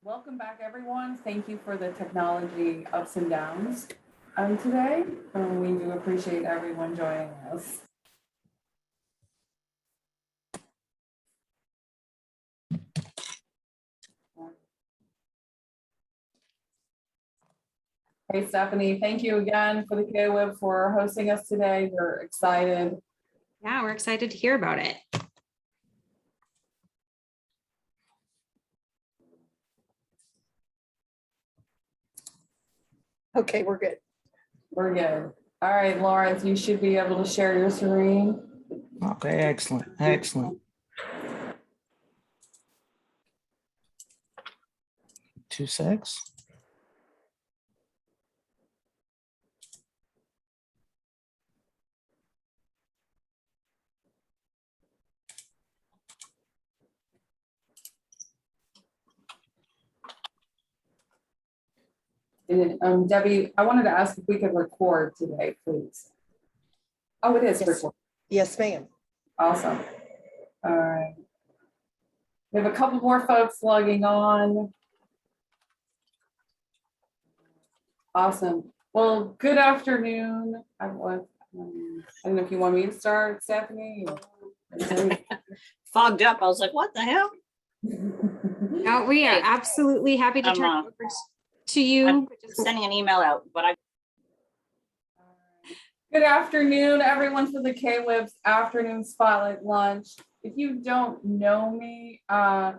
Welcome back, everyone. Thank you for the technology ups and downs today. We do appreciate everyone joining us. Hey, Stephanie, thank you again for the KWIB for hosting us today. We're excited. Yeah, we're excited to hear about it. Okay, we're good. We're good. All right, Lawrence, you should be able to share your screen. Okay, excellent, excellent. 2 secs. And Debbie, I wanted to ask if we could record today, please. Oh, it is Yes. recorded. Yes, ma'am. Awesome. All right. We have a couple more folks logging on. Awesome. Well, good afternoon. I don't know if you want me to start, Stephanie. Fogged up. I was like, what the hell? No, we are absolutely happy to I'm, turn it over to you. I'm sending an email out, but I Good afternoon, everyone, for the KWIB's afternoon spotlight lunch. If you don't know me, my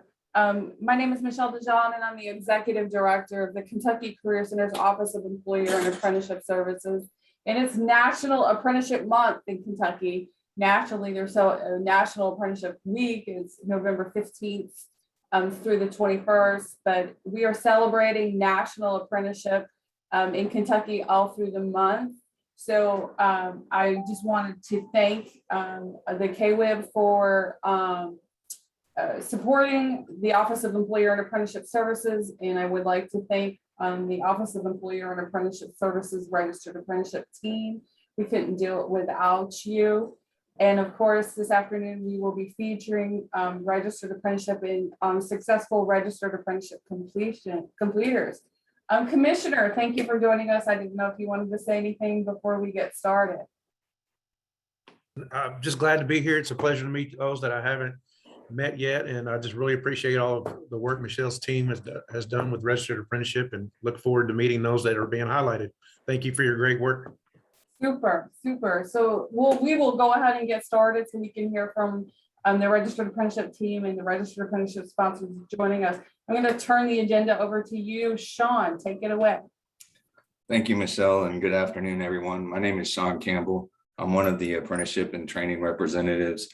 name is Michelle DeJohn, and I'm the Executive Director of the Kentucky Career Center's Office of Employer and Apprenticeship Services. And it's National Apprenticeship Month in Kentucky. Nationally, there's a National Apprenticeship Week. It's November 15th through the 21st, but we are celebrating National Apprenticeship in Kentucky all through the month. So I just wanted to thank the KWIB for supporting the Office of Employer and Apprenticeship Services. And I would like to thank the Office of Employer and Apprenticeship Services Registered Apprenticeship Team. We couldn't do it without you. And of course, this afternoon, we will be featuring registered apprenticeship and successful registered apprenticeship completers. Commissioner, thank you for joining us. I didn't know if you wanted to say anything before we get started. I'm just glad to be here. It's a pleasure to meet those that I haven't met yet. And I just really appreciate all of the work Michelle's team has done with registered apprenticeship, and look forward to meeting those that are being highlighted. Thank you for your great work. Super, super. So we will go ahead and get started so we can hear from the registered apprenticeship team and the registered apprenticeship sponsors joining us. I'm going to turn the agenda over to you, Sean. Take it away. Thank you, Michelle, and good afternoon, everyone. My name is Sean Campbell. I'm one of the apprenticeship and training representatives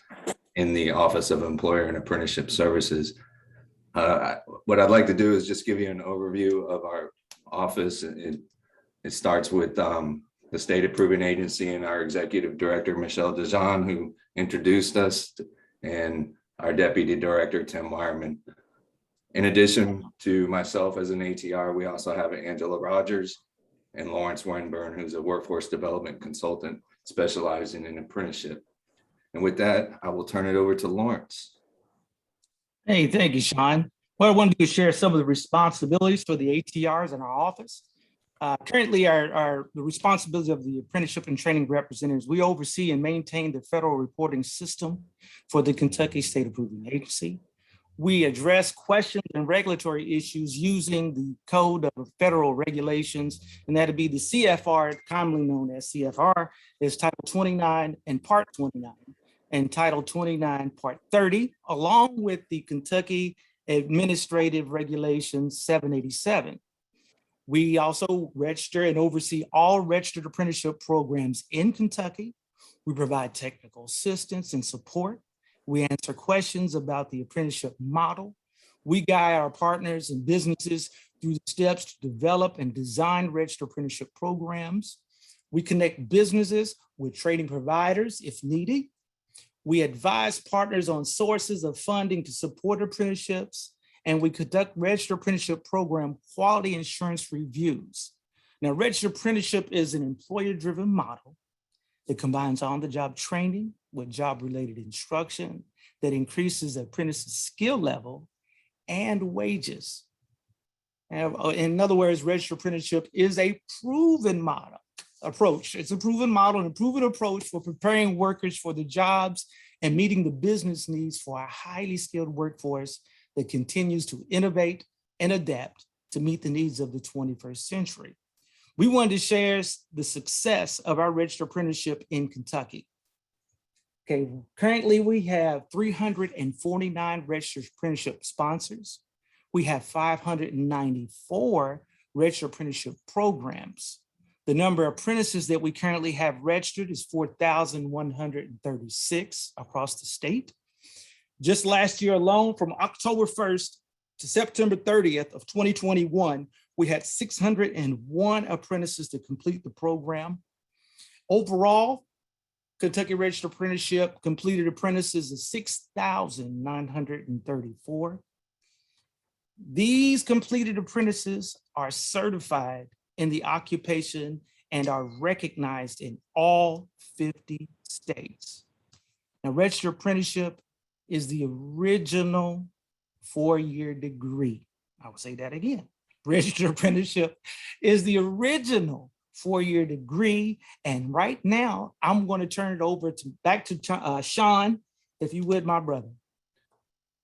in the Office of Employer and Apprenticeship Services. What I'd like to do is just give you an overview of our office. It starts with the state approving agency and our executive director, Michelle DeJohn, who introduced us, and our deputy director, Tim Wireman. In addition to myself as an ATR, we also have Angela Rogers and Lawrence Wenburn, who's a workforce development consultant specializing in apprenticeship. And with that, I will turn it over to Lawrence. Hey, thank you, Sean. What I want to do is share some of the responsibilities for the ATRs in our office. Currently, the responsibility of the apprenticeship and training representatives, we oversee and maintain the federal reporting system for the Kentucky State Approving Agency. We address questions and regulatory issues using the Code of Federal Regulations, and that'd be the CFR, commonly known as CFR, is Title 29 and Part 29, and Title 29, Part 30, along with the Kentucky Administrative Regulations 787. We also register and oversee all registered apprenticeship programs in Kentucky. We provide technical assistance and support. We answer questions about the apprenticeship model. We guide our partners and businesses through the steps to develop and design registered apprenticeship programs. We connect businesses with training providers if needed. We advise partners on sources of funding to support apprenticeships, and we conduct registered apprenticeship program quality assurance reviews. Now, registered apprenticeship is an employer-driven model that combines on-the-job training with job-related instruction that increases apprentices' skill level and wages. In other words, registered apprenticeship is a proven approach. It's a proven model and a proven approach for preparing workers for the jobs and meeting the business needs for a highly skilled workforce that continues to innovate and adapt to meet the needs of the 21st century. We wanted to share the success of our registered apprenticeship in Kentucky. Okay, currently we have 349 registered apprenticeship sponsors. We have 594 registered apprenticeship programs. The number of apprentices that we currently have registered is 4,136 across the state. Just last year alone, from October 1st to September 30th of 2021, we had 601 apprentices to complete the program. Overall, Kentucky Registered Apprenticeship completed apprentices of 6,934. These completed apprentices are certified in the occupation and are recognized in all 50 states. Now, registered apprenticeship is the original 4-year degree. I will say that again. Registered apprenticeship is the original 4-year degree. And right now, I'm going to turn it over back to Sean, if you would, my brother.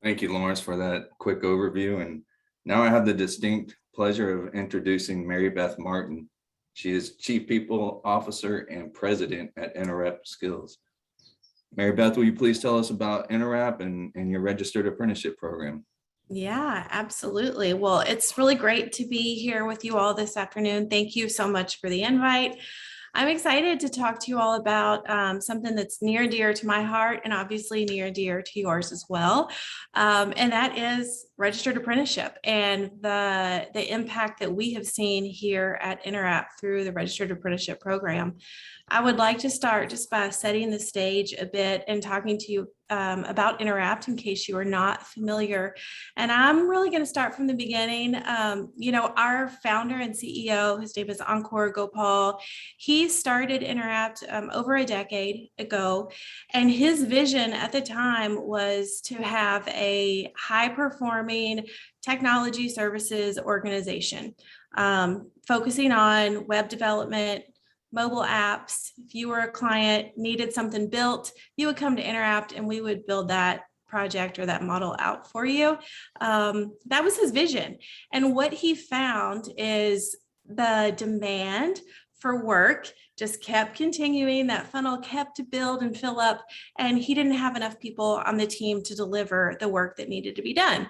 Thank you, Lawrence, for that quick overview. And now I have the distinct pleasure of introducing Mary Beth Martin. She is Chief People Officer and President at Interap Skills. Mary Beth, will you please tell us about Interap and your registered apprenticeship program? Yeah, absolutely. Well, it's really great to be here with you all this afternoon. Thank you so much for the invite. I'm excited to talk to you all about something that's near and dear to my heart and obviously near and dear to yours as well. And that is registered apprenticeship and the impact that we have seen here at Interap through the registered apprenticeship program. I would like to start just by setting the stage a bit and talking to you about Interap in case you are not familiar. And I'm really going to start from the beginning. Our founder and CEO, his name is Ankur Gopal. He started Interap over a decade ago. And his vision at the time was to have a high-performing technology services organization, focusing on web development, mobile apps. If you were a client, needed something built, you would come to Interap and we would build that project or that model out for you. That was his vision. And what he found is the demand for work just kept continuing. That funnel kept to build and fill up, and he didn't have enough people on the team to deliver the work that needed to be done.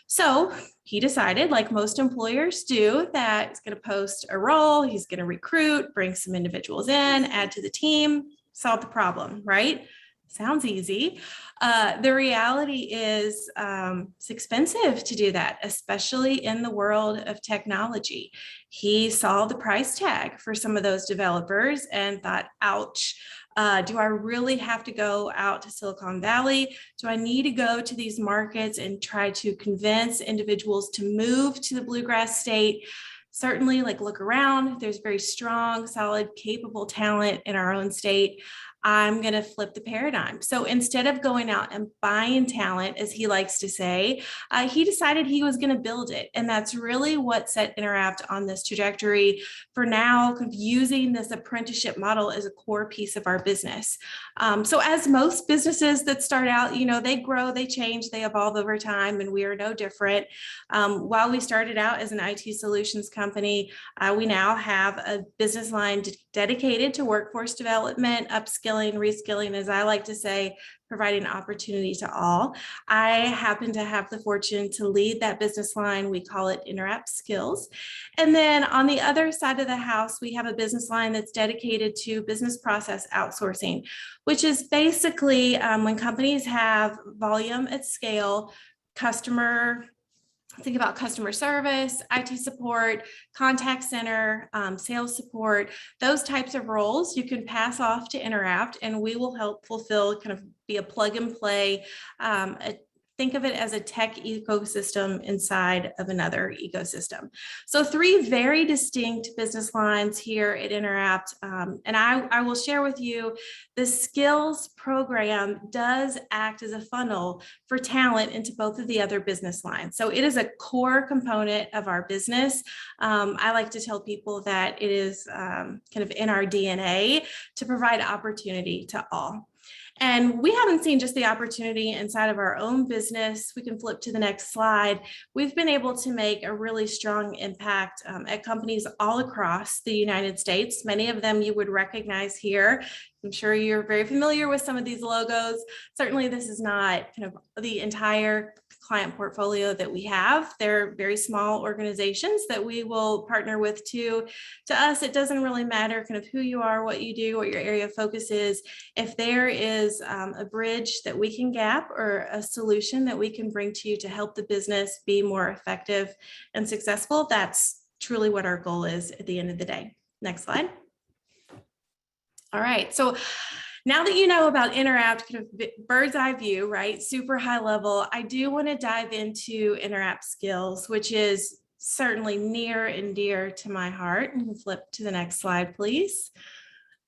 So he decided, like most employers do, that he's going to post a role, he's going to recruit, bring some individuals in, add to the team, solve the problem, right? Sounds easy. The reality is it's expensive to do that, especially in the world of technology. He saw the price tag for some of those developers and thought, ouch. Do I really have to go out to Silicon Valley? Do I need to go to these markets and try to convince individuals to move to the bluegrass state? Certainly, look around. There's very strong, solid, capable talent in our own state. I'm going to flip the paradigm. So instead of going out and buying talent, as he likes to say, he decided he was going to build it. And that's really what set Interap on this trajectory for now, kind of using this apprenticeship model as a core piece of our business. So as most businesses that start out, they grow, they change, they evolve over time, and we are no different. While we started out as an IT solutions company, we now have a business line dedicated to workforce development, upskilling, reskilling, as I like to say, providing opportunity to all. I happen to have the fortune to lead that business line. We call it Interap Skills. And then on the other side of the house, we have a business line that's dedicated to business process outsourcing, which is basically when companies have volume at scale, think about customer service, IT support, contact center, sales support, those types of roles you can pass off to Interap, and we will help fulfill, kind of be a plug and play, a think of it as a tech ecosystem inside of another ecosystem. So 3 very distinct business lines here at Interapt. And I will share with you, the skills program does act as a funnel for talent into both of the other business lines. So it is a core component of our business. I like to tell people that it is kind of in our DNA to provide opportunity to all. And we haven't seen just the opportunity inside of our own business. We can flip to the next slide. We've been able to make a really strong impact at companies all across the United States. Many of them you would recognize here. I'm sure you're very familiar with some of these logos. Certainly this is not kind of the entire client portfolio that we have. They're very small organizations that we will partner with too. To us, it doesn't really matter kind of who you are, what you do, what your area of focus is. If there is a bridge that we can gap or a solution that we can bring to you to help the business be more effective and successful, that's truly what our goal is at the end of the day. Next slide. All right, so now that you know about Interapt, kind of bird's eye view, right? Super high level, I do want to dive into Interapt skills, which is certainly near and dear to my heart. And flip to the next slide, please.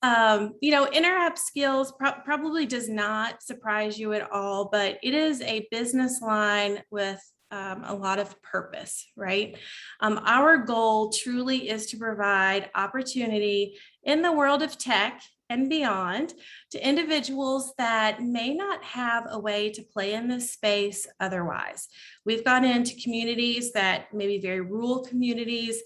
Interapt skills probably does not surprise you at all, but it is a business line with a lot of purpose, right? Our goal truly is to provide opportunity in the world of tech and beyond to individuals that may not have a way to play in this space otherwise. We've gone into communities that may be very rural communities,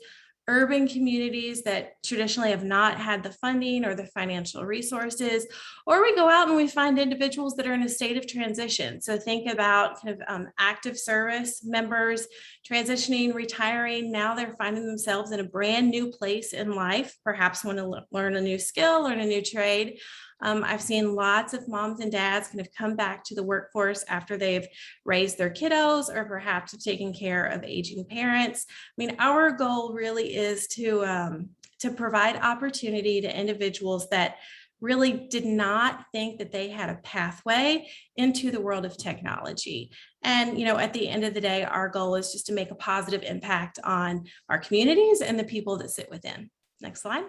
urban communities that traditionally have not had the funding or the financial resources, or we go out and we find individuals that are in a state of transition. So think about kind of active service members transitioning, retiring. Now they're finding themselves in a brand new place in life, perhaps want to learn a new skill, learn a new trade. I've seen lots of moms and dads kind of come back to the workforce after they've raised their kiddos or perhaps have taken care of aging parents. I mean, our goal really is to provide opportunity to individuals that really did not think that they had a pathway into the world of technology. And, at the end of the day, our goal is just to make a positive impact on our communities and the people that sit within. Next slide.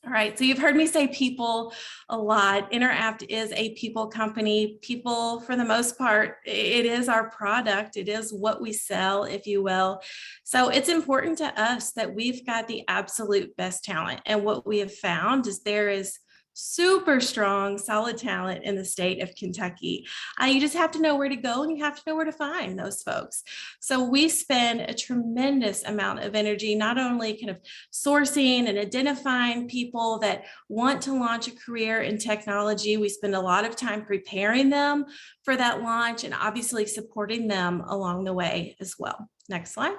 All right, so you've heard me say people a lot. Interapt is a people company. People, for the most part, it is our product. It is what we sell, if you will. So it's important to us that we've got the absolute best talent. And what we have found is there is super strong, solid talent in the state of Kentucky. You just have to know where to go and you have to know where to find those folks. So we spend a tremendous amount of energy, not only kind of sourcing and identifying people that want to launch a career in technology. We spend a lot of time preparing them for that launch and obviously supporting them along the way as well. Next slide.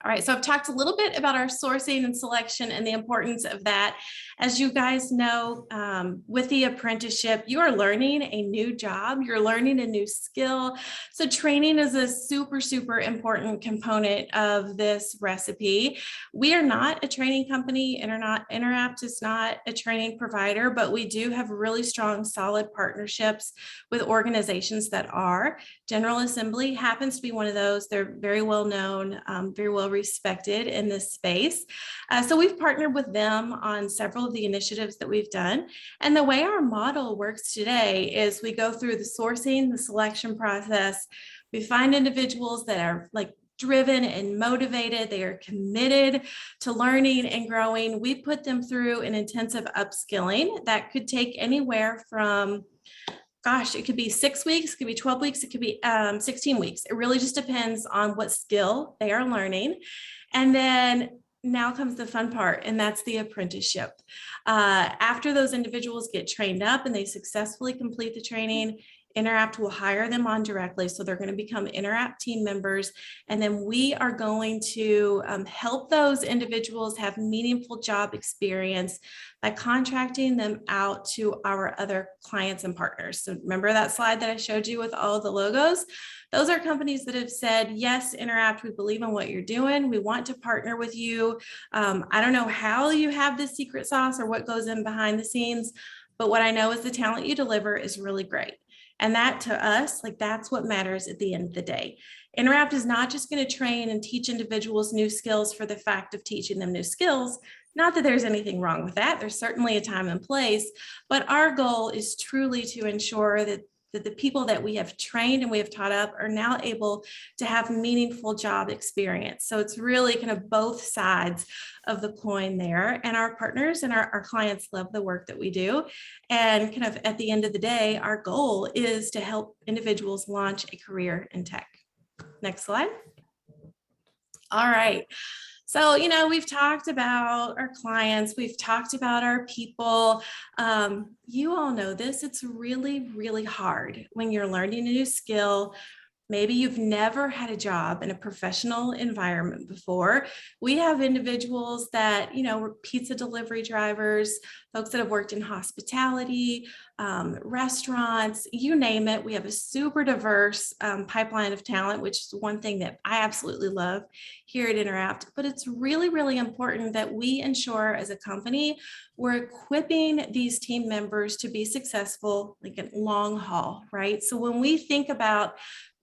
All right, so I've talked a little bit about our sourcing and selection and the importance of that. As you guys know, with the apprenticeship, you are learning a new job, you're learning a new skill. So training is a super, super important component of this recipe. We are not a training company, Interapt is not a training provider, but we do have really strong, solid partnerships with organizations that are. General Assembly happens to be one of those. They're very well known, very well respected in this space. So we've partnered with them on several of the initiatives that we've done. And the way our model works today is we go through the sourcing, the selection process. We find individuals that are driven and motivated. They are committed to learning and growing. We put them through an intensive upskilling that could take anywhere from it could be 6 weeks, it could be 12 weeks, it could be 16 weeks. It really just depends on what skill they are learning. And then now comes the fun part, and that's the apprenticeship. After those individuals get trained up and they successfully complete the training, Interapt will hire them on directly. So they're going to become Interapt team members. And then we are going to help those individuals have meaningful job experience by contracting them out to our other clients and partners. So remember that slide that I showed you with all of the logos? Those are companies that have said, yes, Interapt, we believe in what you're doing. We want to partner with you. I don't know how you have this secret sauce or what goes in behind the scenes, but what I know is the talent you deliver is really great. And that to us, like that's what matters at the end of the day. Interact is not just going to train and teach individuals new skills for the fact of teaching them new skills. Not that there's anything wrong with that. There's certainly a time and place, but our goal is truly to ensure that the people that we have trained and we have taught up are now able to have meaningful job experience. So it's really kind of both sides of the coin there. And our partners and our clients love the work that we do. And kind of at the end of the day, our goal is to help individuals launch a career in tech. Next slide. All right. So, we've talked about our clients, we've talked about our people. You all know this, it's really, really hard when you're learning a new skill. Maybe you've never had a job in a professional environment before. We have individuals that, were pizza delivery drivers, folks that have worked in hospitality, restaurants, you name it. We have a super diverse pipeline of talent, which is one thing that I absolutely love here at Interact. But it's really, really important that we ensure as a company, we're equipping these team members to be successful, like a long haul, right? So when we think about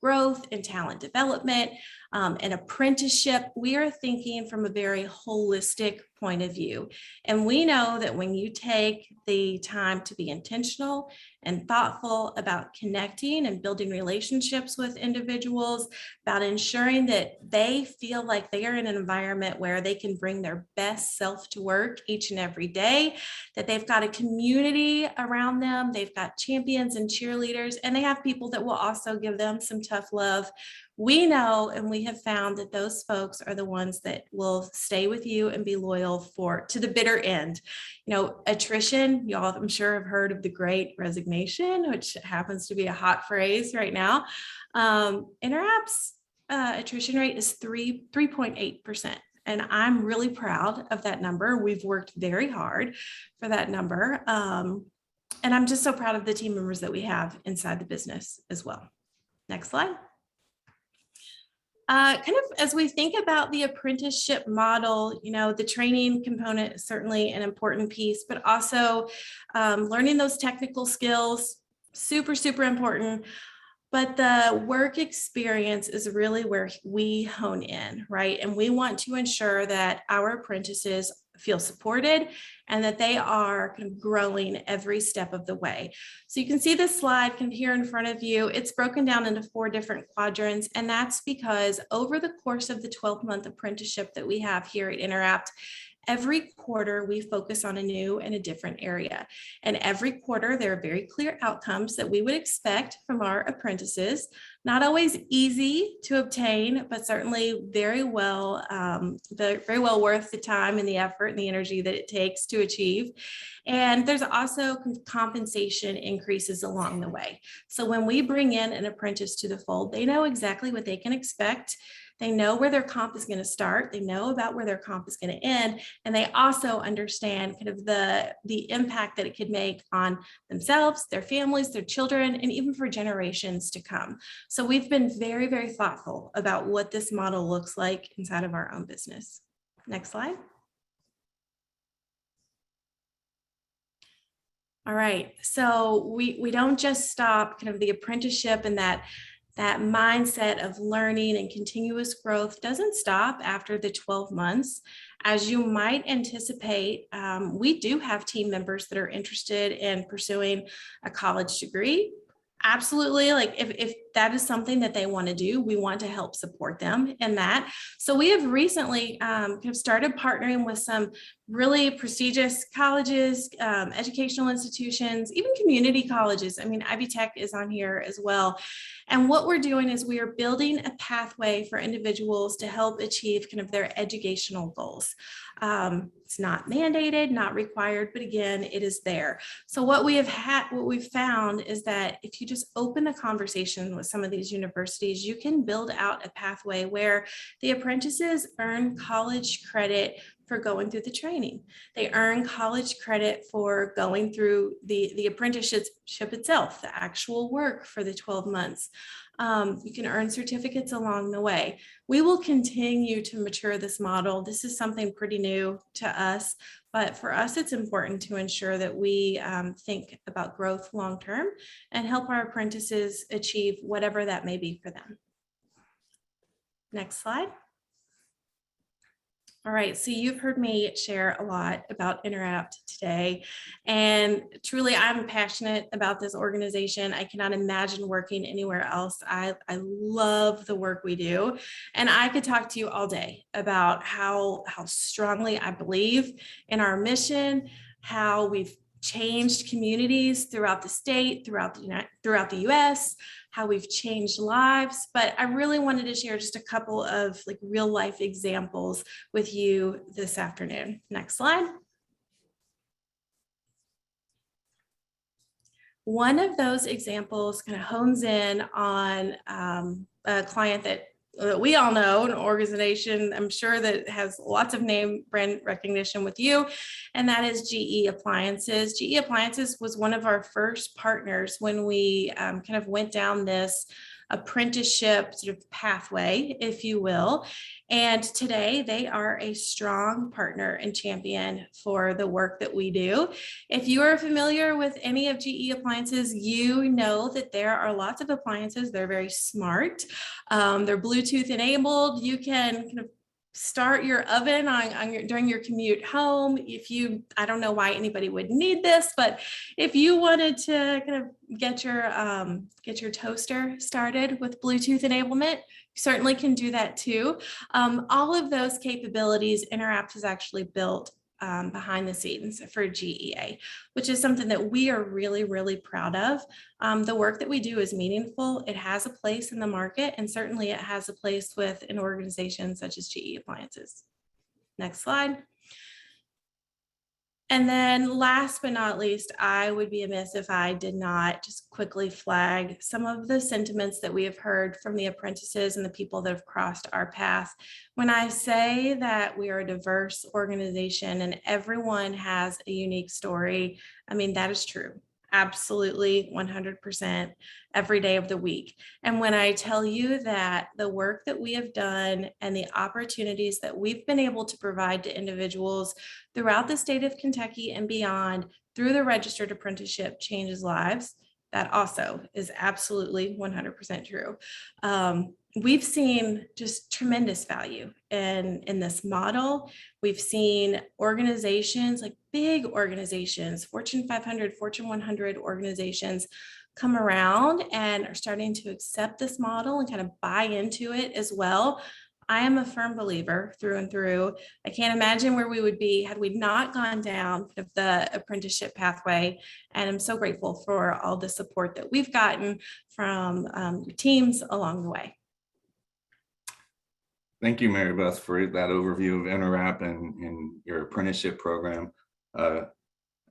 growth and talent development, and apprenticeship, we are thinking from a very holistic point of view. And we know that when you take the time to be intentional and thoughtful about connecting and building relationships with individuals, about ensuring that they feel like they are in an environment where they can bring their best self to work each and every day, that they've got a community around them, they've got champions and cheerleaders, and they have people that will also give them some tough love. We know and we have found that those folks are the ones that will stay with you and be loyal to the bitter end. Attrition, y'all I'm sure have heard of the great resignation, which happens to be a hot phrase right now. Interapt's attrition rate is 3.8%. And I'm really proud of that number. We've worked very hard for that number. And I'm just so proud of the team members that we have inside the business as well. Next slide. Kind of as we think about the apprenticeship model, the training component is certainly an important piece, but also learning those technical skills, super, super important. But the work experience is really where we hone in, right? And we want to ensure that our apprentices feel supported and that they are kind of growing every step of the way. So you can see this slide kind of here in front of you. It's broken down into 4 different quadrants, and that's because over the course of the 12-month apprenticeship that we have here at Interact, every quarter we focus on a new and a different area. And every quarter there are very clear outcomes that we would expect from our apprentices. Not always easy to obtain, but certainly very well worth the time and the effort and the energy that it takes to achieve. And there's also compensation increases along the way. So when we bring in an apprentice to the fold, they know exactly what they can expect. They know where their comp is going to start. They know about where their comp is going to end. And they also understand kind of the impact that it could make on themselves, their families, their children, and even for generations to come. So we've been very, very thoughtful about what this model looks like inside of our own business. Next slide. All right, so we don't just stop kind of the apprenticeship and that mindset of learning and continuous growth doesn't stop after the 12 months. As you might anticipate, we do have team members that are interested in pursuing a college degree. Absolutely. Like if that is something that they want to do, we want to help support them in that. So we have recently kind of started partnering with some really prestigious colleges, educational institutions, even community colleges. I mean, Ivy Tech is on here as well. And what we're doing is we are building a pathway for individuals to help achieve kind of their educational goals. It's not mandated, not required, but again, it is there. So what we've found is that if you just open the conversation with some of these universities, you can build out a pathway where the apprentices earn college credit for going through the training. They earn college credit for going through the apprenticeship itself, the actual work for the 12 months. You can earn certificates along the way. We will continue to mature this model. This is something pretty new to us, but for us, it's important to ensure that we think about growth long-term and help our apprentices achieve whatever that may be for them. Next slide. All right, so you've heard me share a lot about Interapt today, and truly I'm passionate about this organization. I cannot imagine working anywhere else. I love the work we do, and I could talk to you all day about how strongly I believe in our mission, how we've changed communities throughout the state, throughout the US, how we've changed lives. But I really wanted to share just a couple of like real life examples with you this afternoon. Next slide. One of those examples kind of hones in on a client that we all know, an organization I'm sure that has lots of name brand recognition with you, and that is GE Appliances. GE Appliances was one of our first partners when we kind of went down this apprenticeship sort of pathway, if you will. And today they are a strong partner and champion for the work that we do. If you are familiar with any of GE Appliances, you know that there are lots of appliances. They're very smart. They're Bluetooth enabled. You can kind of start your oven during your commute home. I don't know why anybody would need this, but if you wanted to kind of get your toaster started with Bluetooth enablement, you certainly can do that too. All of those capabilities, Interapt has actually built behind the scenes for GEA, which is something that we are really, really proud of. The work that we do is meaningful. It has a place in the market, and certainly it has a place with an organization such as GE Appliances. Next slide. And then last but not least, I would be amiss if I did not just quickly flag some of the sentiments that we have heard from the apprentices and the people that have crossed our path. When I say that we are a diverse organization and everyone has a unique story, I mean, that is true. Absolutely, 100% every day of the week. And when I tell you that the work that we have done and the opportunities that we've been able to provide to individuals throughout the state of Kentucky and beyond through the registered apprenticeship changes lives, that also is absolutely 100% true. We've seen just tremendous value in this model. We've seen organizations, like big organizations, Fortune 500, Fortune 100 organizations come around and are starting to accept this model and kind of buy into it as well. I am a firm believer through and through. I can't imagine where we would be had we not gone down the apprenticeship pathway. And I'm so grateful for all the support that we've gotten from teams along the way. Thank you, Mary Beth, for that overview of Interapp and your apprenticeship program.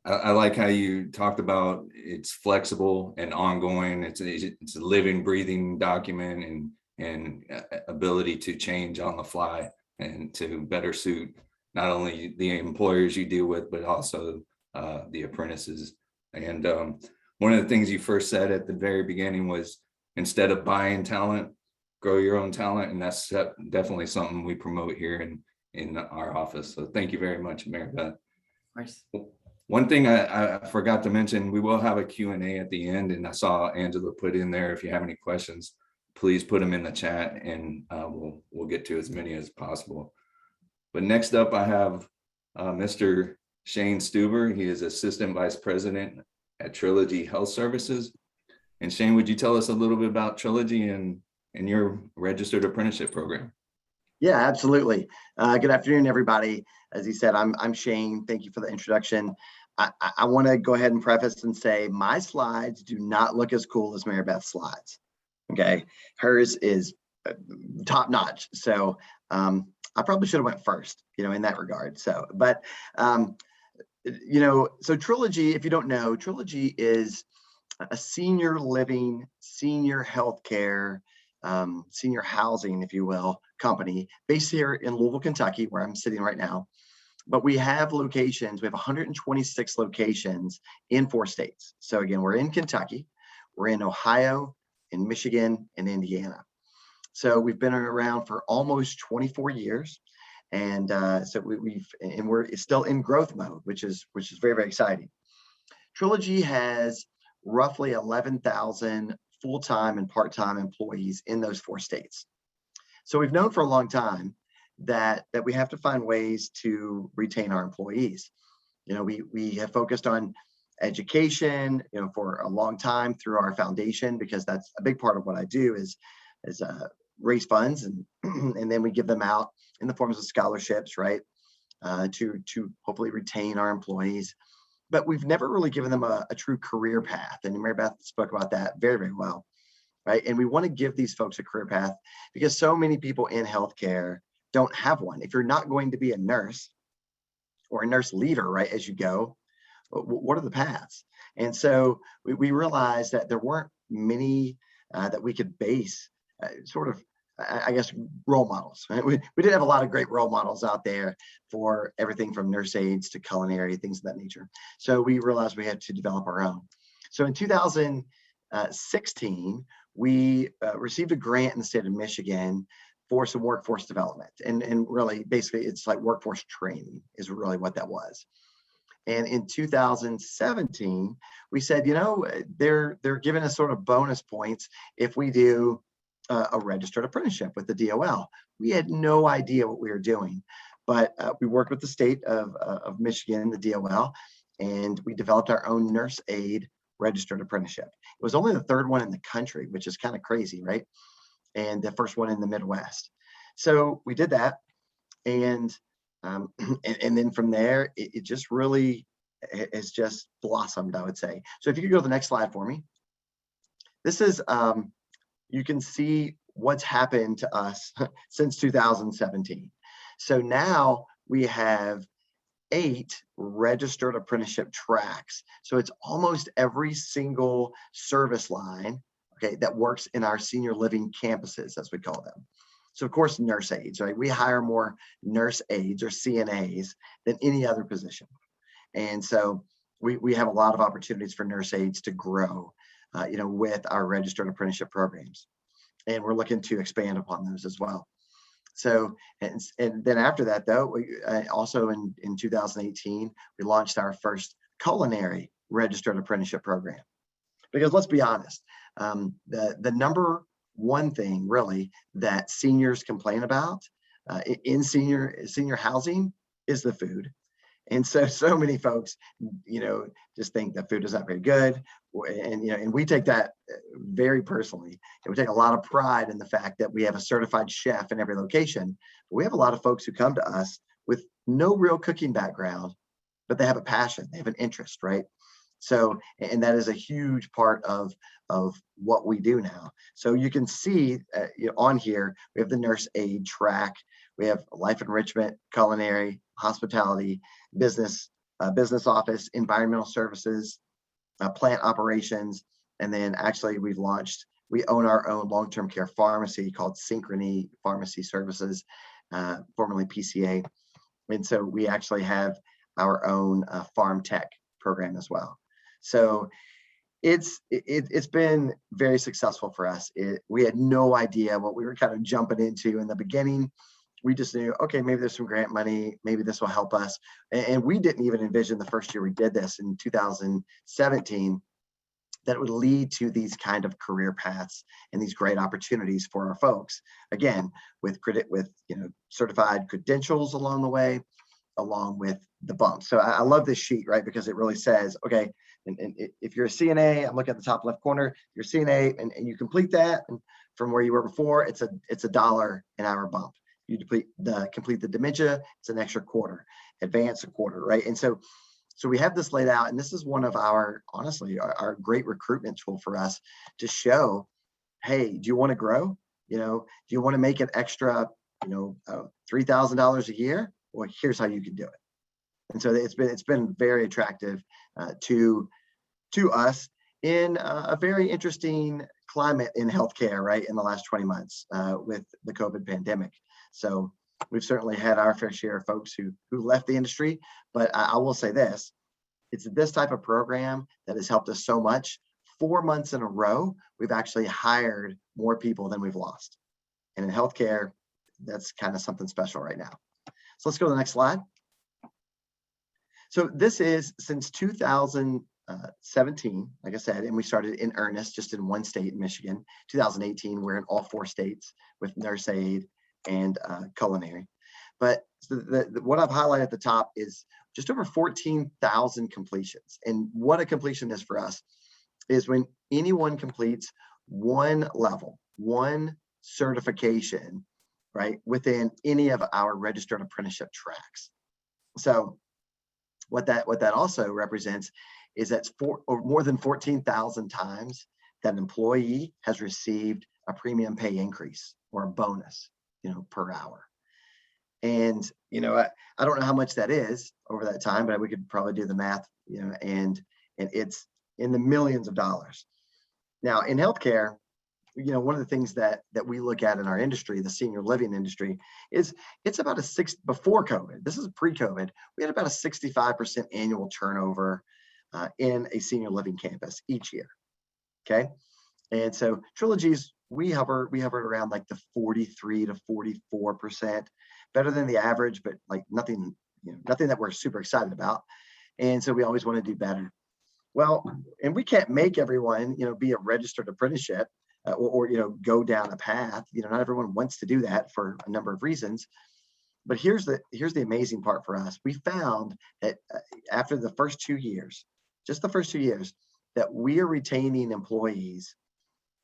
I like how you talked about it's flexible and ongoing. It's a living, breathing document and ability to change on the fly and to better suit not only the employers you deal with, but also the apprentices. And one of the things you first said at the very beginning was, instead of buying talent, grow your own talent. And that's definitely something we promote here in our office. So thank you very much, Mary Beth. Of course. One thing I forgot to mention, we will have a Q&A at the end, and I saw Angela put in there, if you have any questions, please put them in the chat, and we'll get to as many as possible. But next up, I have Mr. Shane Stuber. He is Assistant Vice President at Trilogy Health Services. And Shane, would you tell us a little bit about Trilogy and your registered apprenticeship program? Yeah, absolutely. Good afternoon, everybody. As he said, I'm Shane. Thank you for the introduction. I want to go ahead and preface and say my slides do not look as cool as Mary Beth's slides. Okay, hers is top notch. So I probably should have went first, in that regard. So, but so Trilogy, if you don't know, Trilogy is a senior living, senior healthcare, senior housing, if you will, company based here in Louisville, Kentucky, where I'm sitting right now. But we have locations. We have 126 locations in 4 states. So again, we're in Kentucky, we're in Ohio, in Michigan and Indiana. So we've been around for almost 24 years. And so we're still in growth mode, which is very, very exciting. Trilogy has roughly 11,000 full-time and part-time employees in those 4 states. So we've known for a long time that we have to find ways to retain our employees. You know, we have focused on education, you know, for a long time through our foundation, because that's a big part of what I do is raise funds and and then we give them out in the forms of scholarships, right, to hopefully retain our employees. But we've never really given them a true career path. And Mary Beth spoke about that very, very well, right? And we want to give these folks a career path because so many people in healthcare don't have one. If you're not going to be a nurse or a nurse leader, right, as you go, what are the paths? And so we realized that there weren't many that we could base sort of, I guess, role models. Right? We did have a lot of great role models out there for everything from nurse aides to culinary, things of that nature. So we realized we had to develop our own. So in 2016, we received a grant in the state of Michigan for some workforce development. And really, basically, it's like workforce training is really what that was. And in 2017, we said, you know, they're giving us sort of bonus points if we do a registered apprenticeship with the DOL. We had no idea what we were doing, but we worked with the state of Michigan, the DOL, and we developed our own nurse aide registered apprenticeship. It was only the 3rd one in the country, which is kind of crazy, right? And the first one in the Midwest. So we did that, and then from there, it just really has just blossomed, I would say. So if you could go to the next slide for me. This is, you can see what's happened to us since 2017. So now we have 8 registered apprenticeship tracks. So it's almost every single service line, okay, that works in our senior living campuses, as we call them. So of course, nurse aides, right? We hire more nurse aides or CNAs than any other position. And so we have a lot of opportunities for nurse aides to grow, you know, with our registered apprenticeship programs. And we're looking to expand upon those as well. So, and then after that, though, we also in 2018, we launched our first culinary registered apprenticeship program. Because let's be honest, the number one thing really that seniors complain about in senior housing is the food. And so many folks, you know, just think that food is not very good. And, you know, and we take that very personally. And we take a lot of pride in the fact that we have a certified chef in every location. But we have a lot of folks who come to us with no real cooking background, but they have a passion, they have an interest, right? So, and that is a huge part of what we do now. So you can see on here, we have the nurse aide track, we have life enrichment, culinary, hospitality, business office, environmental services, plant operations, and then actually we own our own long-term care pharmacy called Synchrony Pharmacy Services, formerly PCA. And so we actually have our own farm tech program as well. So it's been very successful for us. We had no idea what we were kind of jumping into in the beginning. We just knew, okay, maybe there's some grant money, maybe this will help us. And we didn't even envision the first year we did this in 2017 that it would lead to these kind of career paths and these great opportunities for our folks. Again, with you know, certified credentials along the way, along with the bump. So I love this sheet, right? Because it really says, okay, and if you're a CNA, I'm looking at the top left corner, you're a CNA and you complete that, and from where you were before, it's $1 an hour bump. You complete the dementia, it's an extra quarter, advance a quarter, right? And so we have this laid out, and this is one of our, honestly, our great recruitment tool for us to show, hey, do you want to grow? You know, do you want to make an extra, you know, $3,000 a year? Well, here's how you can do it. And so it's been very attractive to us in a very interesting climate in healthcare, right, in the last 20 months with the COVID pandemic. So we've certainly had our fair share of folks who left the industry, but I will say this, it's this type of program that has helped us so much 4 months in a row, we've actually hired more people than we've lost. And in healthcare, that's kind of something special right now. So let's go to the next slide. So this is since 2017, like I said, and we started in earnest just in one state in Michigan. 2018, we're in all 4 states with nurse aid and culinary. But what I've highlighted at the top is just over 14,000 completions. And what a completion is for us is when anyone completes one level, one certification, right, within any of our registered apprenticeship tracks. So what that also represents is that's more than 14,000 times that an employee has received a premium pay increase or a bonus, per hour. And, I don't know how much that is over that time, but we could probably do the math, and it's in the millions of dollars. Now in healthcare, one of the things that we look at in our industry, the senior living industry, is it's about before COVID, this is pre-COVID, we had about a 65% annual turnover in a senior living campus each year. Okay. And so Trilogy's, we hovered around like the 43 to 44%, better than the average, but like nothing that we're super excited about. And so we always want to do better. Well, and we can't make everyone, be a registered apprenticeship or go down a path. Not everyone wants to do that for a number of reasons. But here's the amazing part for us. We found that after the first 2 years, just the first 2 years, that we are retaining employees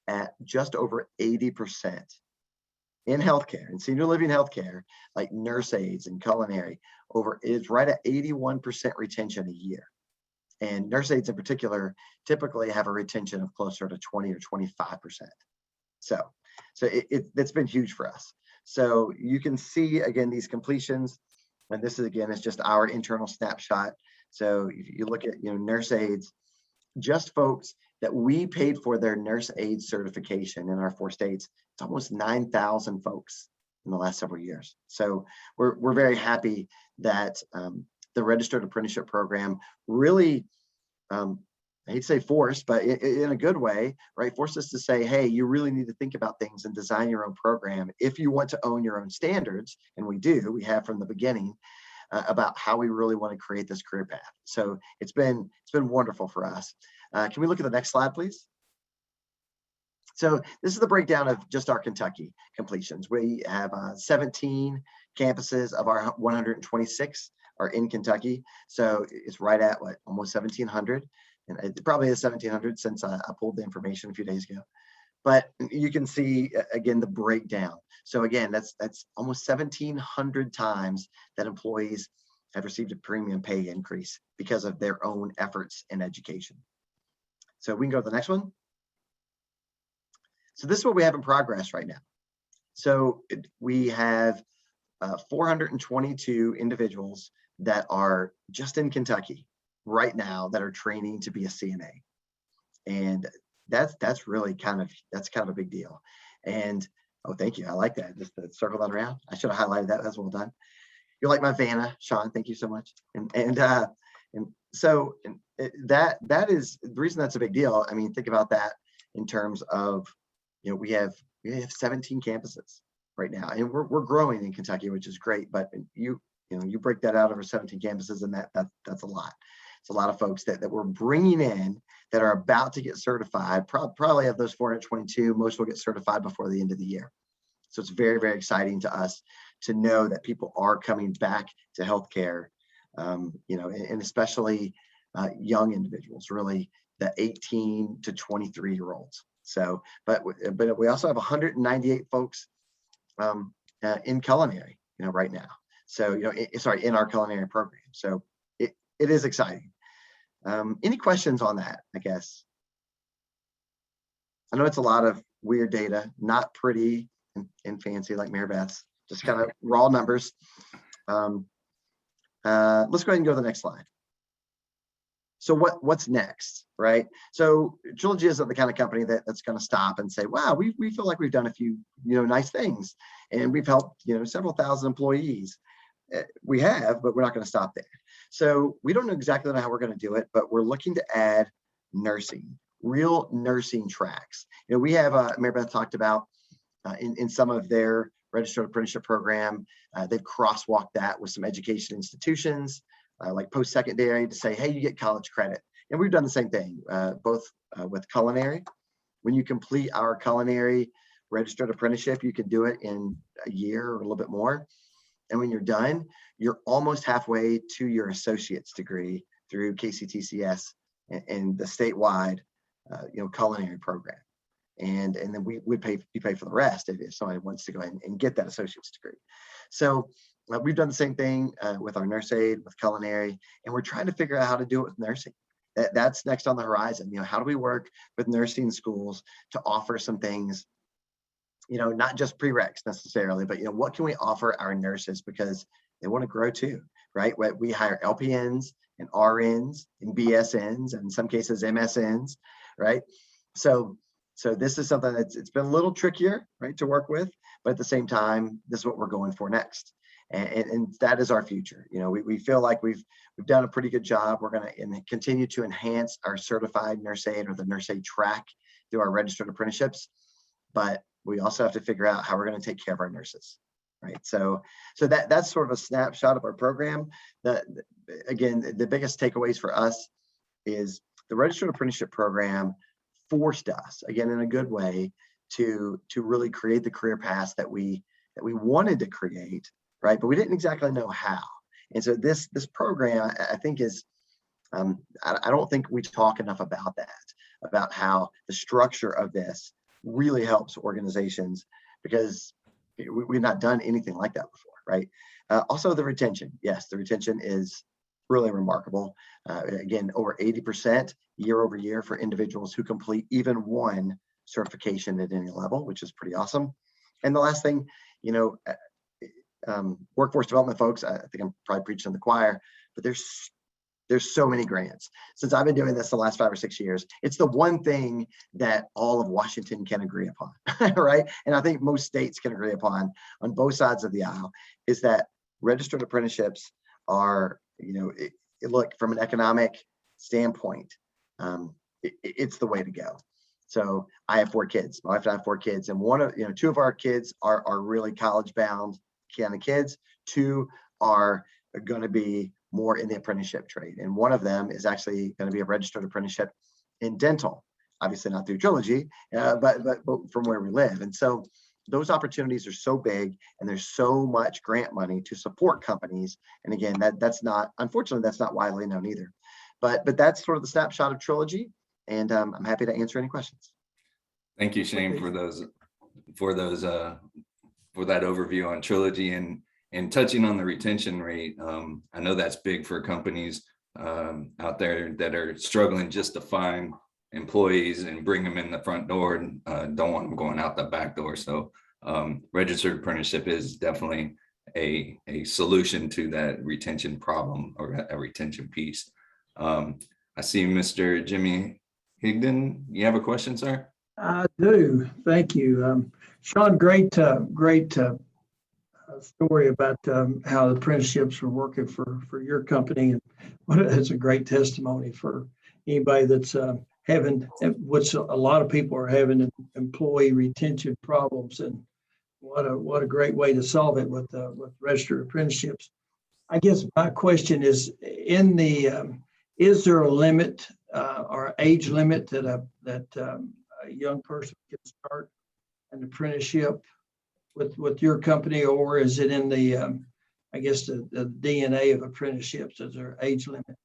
at just over 80% in healthcare, in senior living healthcare, like nurse aides and culinary, it's right at 81% retention a year. And nurse aides in particular typically have a retention of closer to 20 or 25%. So it's been huge for us. So you can see again these completions, and this is just our internal snapshot. So if you look at nurse aides, just folks that we paid for their nurse aid certification in our 4 states, it's almost 9,000 folks in the last several years. So we're very happy that the registered apprenticeship program really, I hate to say forced, but in a good way, right? Forced us to say, hey, you really need to think about things and design your own program if you want to own your own standards. And we have from the beginning about how we really want to create this career path. So it's been wonderful for us. Can we look at the next slide, please? So this is the breakdown of just our Kentucky completions. We have 17 campuses of our 126 are in Kentucky. So it's right at almost 1,700. And it probably is 1,700 since I pulled the information a few days ago. But you can see again the breakdown. So again, that's almost 1,700 times that employees have received a premium pay increase because of their own efforts in education. So we can go to the next one. So this is what we have in progress right now. So we have 422 individuals that are just in Kentucky right now that are training to be a CNA. And that's really kind of a big deal. And oh, thank you. I like that. Just to circle that around. I should have highlighted that. That's well done. You're like my Vanna, Sean. Thank you so much. And so that is the reason that's a big deal. I mean, think about that in terms of, we have 17 campuses right now, and we're growing in Kentucky, which is great. But you break that out over 17 campuses, and that's a lot. It's a lot of folks that we're bringing in that are about to get certified. Probably of those 422, most will get certified before the end of the year. So it's very, very exciting to us to know that people are coming back to healthcare, and especially young individuals, really the 18 to 23-year-olds. So, but we also have 198 folks in culinary, right now. So, in our culinary program. So it is exciting. Any questions on that, I guess? I know it's a lot of weird data, not pretty and fancy like Mary Beth's, just kind of raw numbers. Let's go ahead and go to the next slide. So what's next, right? So Trilogy isn't the kind of company that's going to stop and say, wow, we feel like we've done a few, nice things, and we've helped, several thousand employees. We have, but we're not going to stop there. So we don't know exactly how we're going to do it, but we're looking to add nursing. real nursing tracks. You know, we have, Mary Beth talked about in some of their registered apprenticeship program, they've crosswalked that with some education institutions like post-secondary to say, hey, you get college credit. And we've done the same thing, both with culinary. When you complete our culinary registered apprenticeship, you can do it in a year or a little bit more. And when you're done, you're almost halfway to your associate's degree through KCTCS and the statewide, culinary program. And then we pay for the rest if somebody wants to go ahead and get that associate's degree. So we've done the same thing with our nurse aid, with culinary, and we're trying to figure out how to do it with nursing. That's next on the horizon. You know, how do we work with nursing schools to offer some things, you know, not just prereqs necessarily, but, you know, what can we offer our nurses because they want to grow too, right? We hire LPNs and RNs and BSNs and in some cases MSNs, right? So this is something it's been a little trickier, right, to work with, but at the same time, this is what we're going for next. And that is our future. You know, we feel like we've done a pretty good job. We're going to continue to enhance our certified nurse aid or the nurse aid track through our registered apprenticeships, but we also have to figure out how we're going to take care of our nurses, right? So that's sort of a snapshot of our program. Again, the biggest takeaways for us is the registered apprenticeship program forced us, again, in a good way, to really create the career paths that we wanted to create, right? But we didn't exactly know how. And so this program, I think, is I don't think we talk enough about that, about how the structure of this really helps organizations, because we've not done anything like that before, right? Also the retention. Yes, the retention is really remarkable. Again, over 80% year over year for individuals who complete even one certification at any level, which is pretty awesome. And the last thing, you know, workforce development folks, I think I'm probably preaching to the choir, but there's so many grants. Since I've been doing this the last 5 or 6 years, it's the one thing that all of Washington can agree upon, right? And I think most states can agree upon on both sides of the aisle, is that registered apprenticeships are, you know, look, from an economic standpoint, it's the way to go. So I have 4 kids. My wife and I have 4 kids, and 2 of our kids are really college bound kind of kids. 2 are going to be more in the apprenticeship trade. And one of them is actually going to be a registered apprenticeship in dental, obviously not through Trilogy, but from where we live. And so those opportunities are so big, and there's so much grant money to support companies. And again, that's not, unfortunately, that's not widely known either. But that's sort of the snapshot of Trilogy. And I'm happy to answer any questions. Thank you, Shane, for that overview on Trilogy and touching on the retention rate. I know that's big for companies out there that are struggling just to find employees and bring them in the front door and don't want them going out the back door. So registered apprenticeship is definitely a solution to that retention problem, or a retention piece. I see Mr. Jimmy Higdon. You have a question, sir? I do. Thank you. Sean, great story about how the apprenticeships are working for your company. And it's a great testimony for anybody that's having, which a lot of people are having, employee retention problems. And what a great way to solve it with registered apprenticeships. I guess my question is, is there a limit or age limit that a young person can start an apprenticeship with your company, or is it in the I guess the DNA of apprenticeships? Is there age limit?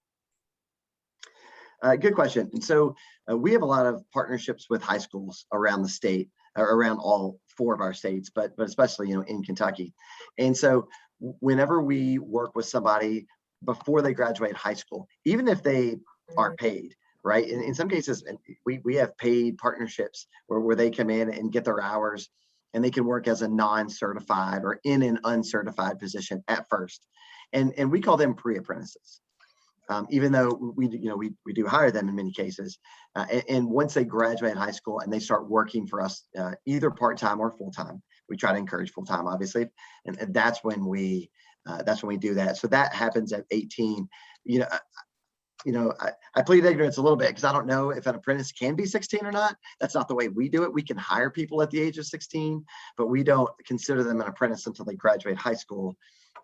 Good question. And so we have a lot of partnerships with high schools around the state, or around all 4 of our states, but especially, you know, in Kentucky. And so whenever we work with somebody before they graduate high school, even if they are paid, right? In some cases, we have paid partnerships where they come in and get their hours, and they can work as a non-certified or in an uncertified position at first. And we call them pre-apprentices. Even though we do hire them in many cases. And once they graduate high school and they start working for us, either part-time or full-time, we try to encourage full-time, obviously. And that's when we do that. So that happens at 18. You know, I plead ignorance a little bit because I don't know if an apprentice can be 16 or not. That's not the way we do it. We can hire people at the age of 16, but we don't consider them an apprentice until they graduate high school.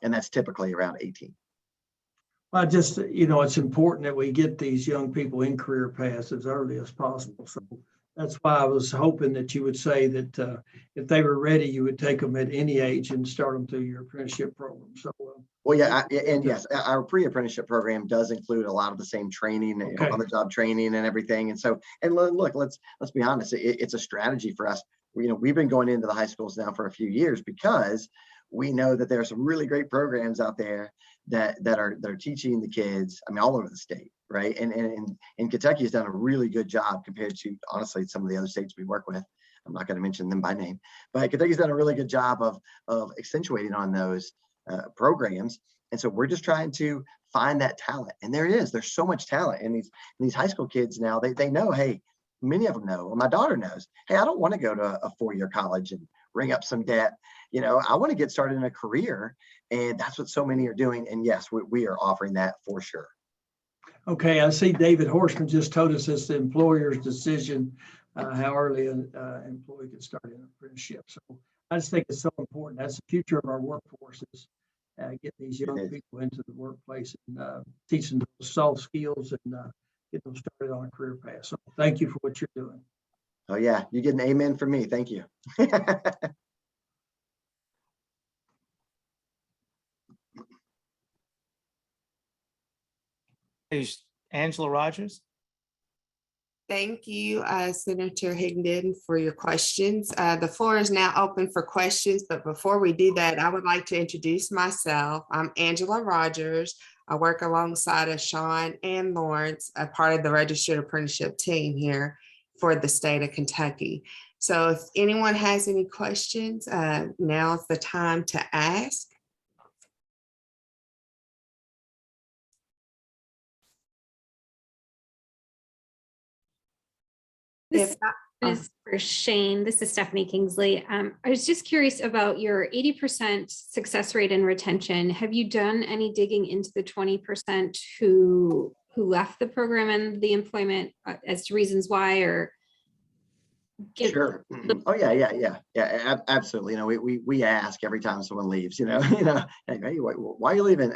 And that's typically around 18. I just, it's important that we get these young people in career paths as early as possible. So that's why I was hoping that you would say that if they were ready, you would take them at any age and start them through your apprenticeship program. So, well, yeah, and yes, our pre-apprenticeship program does include a lot of the same training, Okay. on-the-job training and everything. And so, and look, let's be honest, it's a strategy for us. We've been going into the high schools now for a few years because we know that there are some really great programs out there that are teaching the kids, I mean, all over the state, right? And Kentucky has done a really good job compared to, honestly, some of the other states we work with. I'm not going to mention them by name, but Kentucky's done a really good job of accentuating on those programs. And so we're just trying to find that talent. And there's so much talent in these high school kids now. They know, hey, many of them know, or my daughter knows, hey, I don't want to go to a 4-year college and ring up some debt. I want to get started in a career. And that's what so many are doing. And yes, we are offering that for sure. okay, I see David Horseman just told us it's the employer's decision how early an employee can start an apprenticeship. So I just think it's so important. That's the future of our workforce is get these young people into the workplace and teach them those soft skills and get them started on a career path. So thank you for what you're doing. Oh yeah, you get an amen from me. Thank you. Is Angela Rogers? Thank you, Senator Higdon, for your questions. The floor is now open for questions, but before we do that, I would like to introduce myself. I'm Angela Rogers. I work alongside of Sean and Lawrence, a part of the Registered Apprenticeship team here for the state of Kentucky. So if anyone has any questions, now's the time to ask. This is for Shane. This is Stephanie Kingsley. I was just curious about your 80% success rate in retention. Have you done any digging into the 20% who left the program and the employment as to reasons why, or Sure. Oh yeah, absolutely. We ask every time someone leaves. Hey, why are you leaving?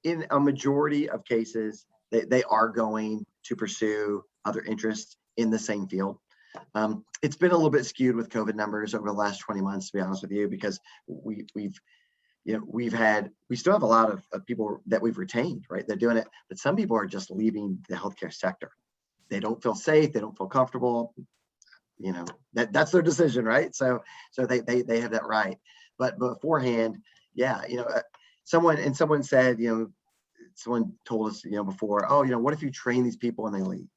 In a majority of cases, they are going to pursue other interests in the same field. It's been a little bit skewed with COVID numbers over the last 20 months, to be honest with you, because we still have a lot of people that we've retained, right? They're doing it, but some people are just leaving the healthcare sector. They don't feel safe. They don't feel comfortable. That's their decision, right? So they have that right. But beforehand, yeah, someone said, someone told us, before, oh, what if you train these people and they leave?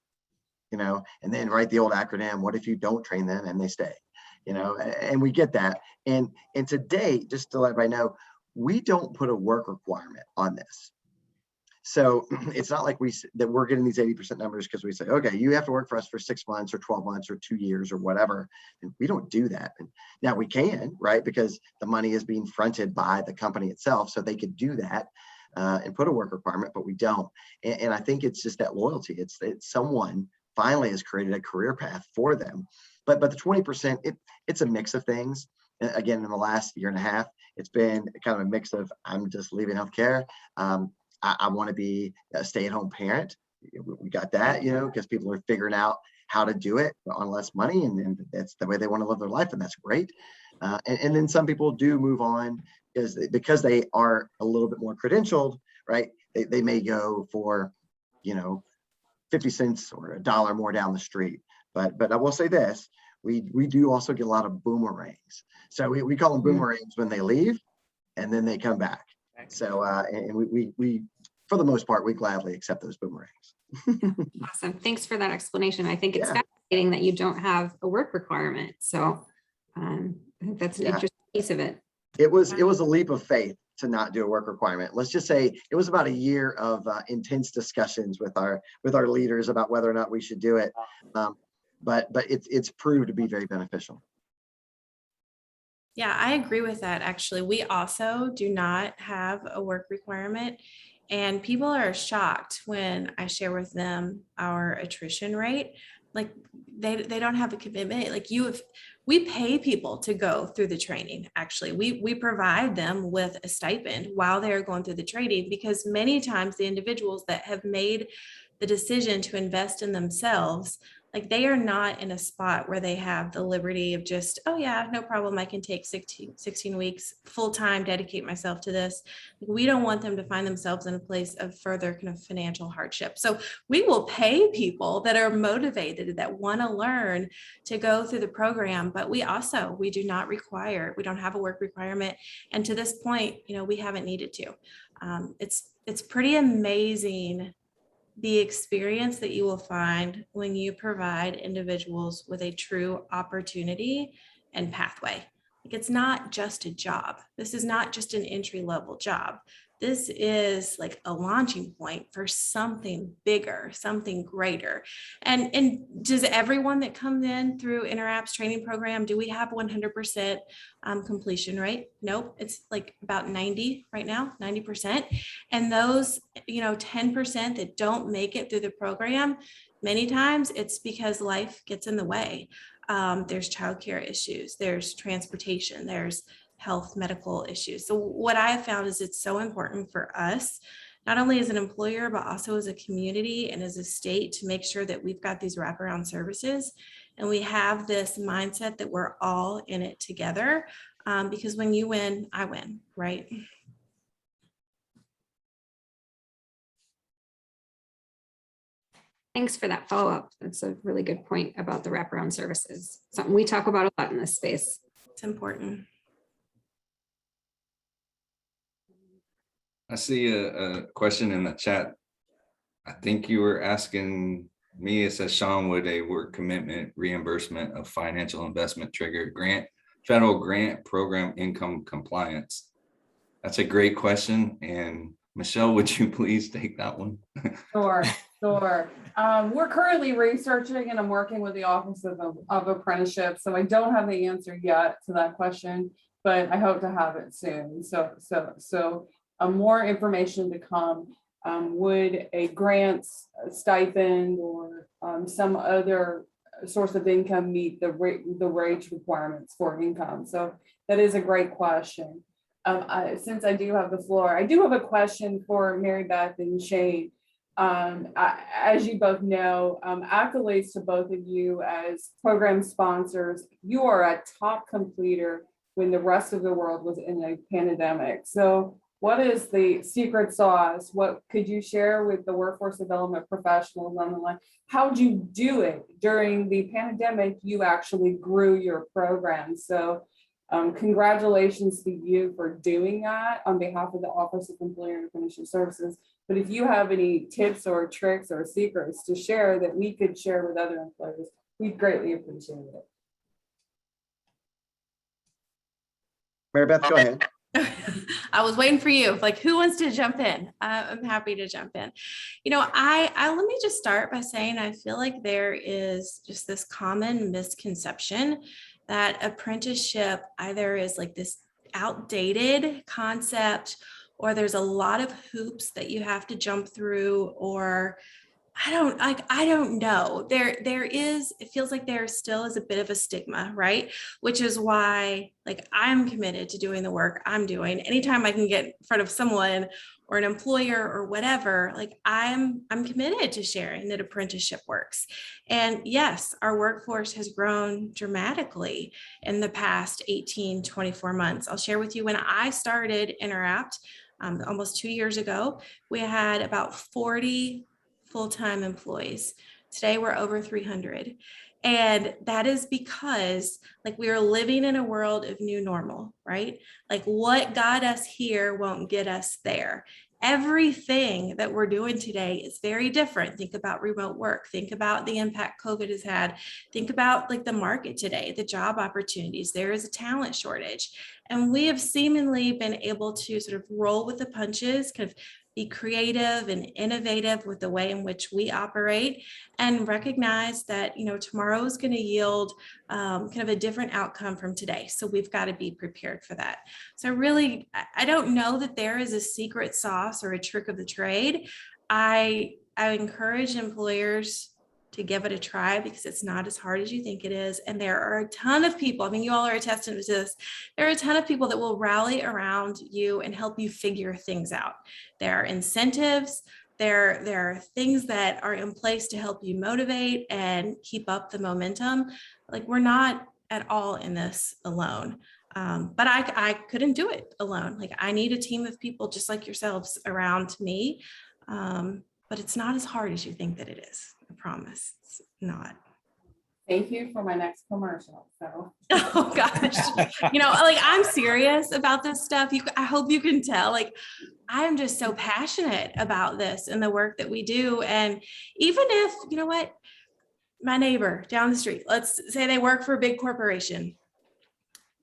And then write the old acronym, what if you don't train them and they stay? And we get that. And to date, just to let everybody know, we don't put a work requirement on this. So it's not like that we're getting these 80% numbers because we say, okay, you have to work for us for 6 months or 12 months or 2 years or whatever. And we don't do that. And now we can, right? Because the money is being fronted by the company itself. So they could do that and put a work requirement, but we don't. And I think it's just that loyalty. It's someone finally has created a career path for them. But the 20%, it's a mix of things. Again, in the last year and a half, it's been kind of a mix of, I'm just leaving healthcare. I want to be a stay-at-home parent. We got that, because people are figuring out how to do it on less money, and that's the way they want to live their life, and that's great. And then some people do move on because they are a little bit more credentialed, right? They may go for, 50 cents or $1 more down the street. But I will say this, we do also get a lot of boomerangs. So we call them boomerangs when they leave and then they come back. So and we for the most part, we gladly accept those boomerangs. Awesome. Thanks for that explanation. I think it's fascinating that you don't have a work requirement. So I think that's an interesting piece of it. It was a leap of faith to not do a work requirement. Let's just say it was about a year of intense discussions with our leaders about whether or not we should do it. But it's proved to be very beneficial. Yeah, I agree with that. Actually, we also do not have a work requirement. And people are shocked when I share with them our attrition rate. Like they don't have a commitment. Like we pay people to go through the training. Actually, we provide them with a stipend while they're going through the training, because many times the individuals that have made the decision to invest in themselves, like they are not in a spot where they have the liberty of just, oh yeah, no problem, I can take 16 weeks full-time, dedicate myself to this. We don't want them to find themselves in a place of further kind of financial hardship. So we will pay people that are motivated, that want to learn, to go through the program, but we do not require, we don't have a work requirement. And to this point, we haven't needed to. It's pretty amazing the experience that you will find when you provide individuals with a true opportunity and pathway. Like, it's not just a job. This is not just an entry-level job. This is like a launching point for something bigger, something greater. And does everyone that comes in through Interapp's training program, do we have 100% completion rate? Nope. It's like about 90 right now, 90%. And those, 10% that don't make it through the program, many times it's because life gets in the way. There's childcare issues, there's transportation, there's health, medical issues. So what I have found is it's so important for us, not only as an employer, but also as a community and as a state, to make sure that we've got these wraparound services and we have this mindset that we're all in it together. Because when you win, I win, right? Thanks for that follow-up. That's a really good point about the wraparound services. Something we talk about a lot in this space. It's important. I see a question in the chat. I think you were asking me. It says, Sean, would a work commitment reimbursement of financial investment trigger federal grant program income compliance? That's a great question. And Michelle, would you please take that one? Sure. We're currently researching, and I'm working with the Office of Apprenticeship. So I don't have the answer yet to that question, but I hope to have it soon. So more information to come. Would a grant, stipend, or some other source of income meet the wage requirements for income? So that is a great question. Since I do have the floor, I do have a question for Mary Beth and Shane. As you both know, accolades to both of you as program sponsors. You are a top completer when the rest of the world was in a pandemic. So what is the secret sauce? What could you share with the workforce development professionals on the line? How'd you do it during the pandemic? You actually grew your program. So congratulations to you for doing that on behalf of the Office of Employer and Apprenticeship Services. But if you have any tips or tricks or secrets to share that we could share with other employers, we'd greatly appreciate it. Mary Beth, go ahead. I was waiting for you. Like, who wants to jump in? I'm happy to jump in. I let me just start by saying I feel like there is just this common misconception that apprenticeship either is like this outdated concept, or there's a lot of hoops that you have to jump through, or I don't know. It feels like there still is a bit of a stigma, right? Which is why, like, I'm committed to doing the work I'm doing. Anytime I can get in front of someone or an employer or whatever, like I'm committed to sharing that apprenticeship works. And yes, our workforce has grown dramatically in the past 18, 24 months. I'll share with you, when I started Interapt almost 2 years ago, we had about 40 full-time employees. Today we're over 300. And that is because, like, we are living in a world of new normal, right? Like, what got us here won't get us there. Everything that we're doing today is very different. Think about remote work. Think about the impact COVID has had. Think about, like, the market today, the job opportunities. There is a talent shortage. And we have seemingly been able to sort of roll with the punches, kind of be creative and innovative with the way in which we operate, and recognize that, you know, tomorrow is going to yield kind of a different outcome from today. So we've got to be prepared for that. So really, I don't know that there is a secret sauce or a trick of the trade. I encourage employers to give it a try, because it's not as hard as you think it is. And there are a ton of people, I mean, you all are a testament to this. There are a ton of people that will rally around you and help you figure things out. There are incentives, there are things that are in place to help you motivate and keep up the momentum. Like, we're not at all in this alone. But I couldn't do it alone. Like, I need a team of people just like yourselves around me. But it's not as hard as you think that it is. I promise it's not. Thank you for my next commercial. So. Oh gosh, you know, like, I'm serious about this stuff. I hope you can tell. Like, I am just so passionate about this and the work that we do. And even if, you know what, my neighbor down the street, let's say they work for a big corporation,